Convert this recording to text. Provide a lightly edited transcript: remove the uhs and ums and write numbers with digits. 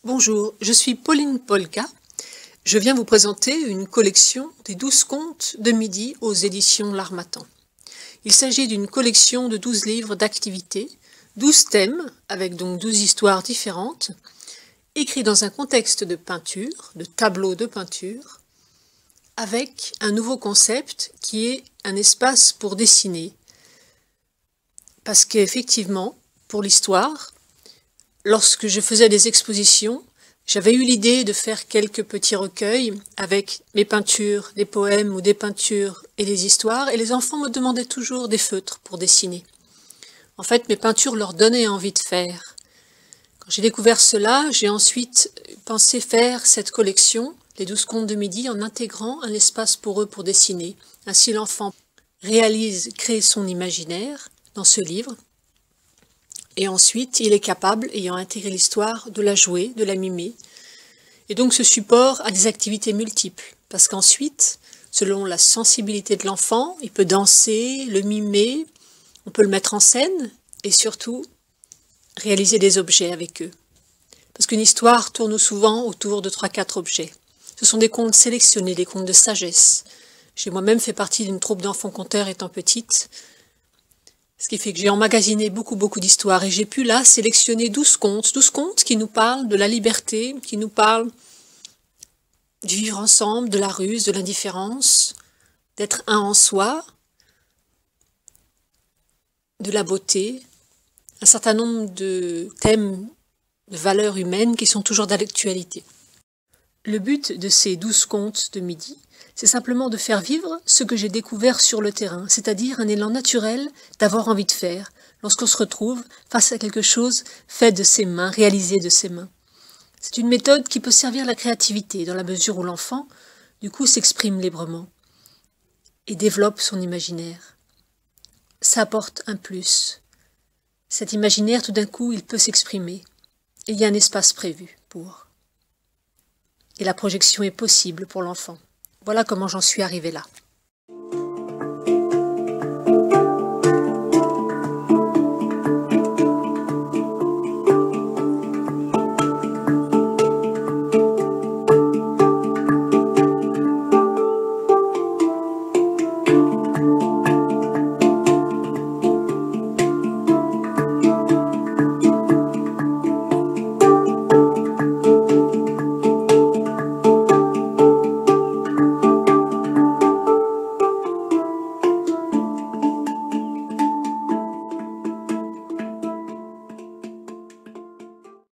Bonjour, je suis Pauline Polka. Je viens vous présenter une collection des 12 contes de midi aux éditions L'Harmattan. Il s'agit d'une collection de 12 livres d'activités, 12 thèmes, avec donc 12 histoires différentes, écrits dans un contexte de peinture, de tableau de peinture, avec un nouveau concept qui est un espace pour dessiner. Parce qu'effectivement, pour l'histoire, lorsque je faisais des expositions, j'avais eu l'idée de faire quelques petits recueils avec mes peintures, des poèmes ou des peintures et des histoires, et les enfants me demandaient toujours des feutres pour dessiner. En fait, mes peintures leur donnaient envie de faire. Quand j'ai découvert cela, j'ai ensuite pensé faire cette collection, les 12 contes de midi, en intégrant un espace pour eux pour dessiner. Ainsi, l'enfant crée son imaginaire dans ce livre, et ensuite, il est capable, ayant intégré l'histoire, de la jouer, de la mimer. Et donc ce support a des activités multiples, parce qu'ensuite, selon la sensibilité de l'enfant, il peut danser, le mimer, on peut le mettre en scène, et surtout, réaliser des objets avec eux. Parce qu'une histoire tourne souvent autour de 3-4 objets. Ce sont des contes sélectionnés, des contes de sagesse. J'ai moi-même fait partie d'une troupe d'enfants conteurs étant petite, ce qui fait que j'ai emmagasiné beaucoup d'histoires et j'ai pu là sélectionner 12 contes qui nous parlent de la liberté, qui nous parlent du vivre ensemble, de la ruse, de l'indifférence, d'être un en soi, de la beauté, un certain nombre de thèmes, de valeurs humaines qui sont toujours d'actualité. Le but de ces 12 contes de midi, c'est simplement de faire vivre ce que j'ai découvert sur le terrain, c'est-à-dire un élan naturel d'avoir envie de faire, lorsqu'on se retrouve face à quelque chose fait de ses mains, réalisé de ses mains. C'est une méthode qui peut servir à la créativité, dans la mesure où l'enfant, du coup, s'exprime librement et développe son imaginaire. Ça apporte un plus. Cet imaginaire, tout d'un coup, il peut s'exprimer. Il y a un espace prévu pour. Et la projection est possible pour l'enfant. Voilà comment j'en suis arrivée là.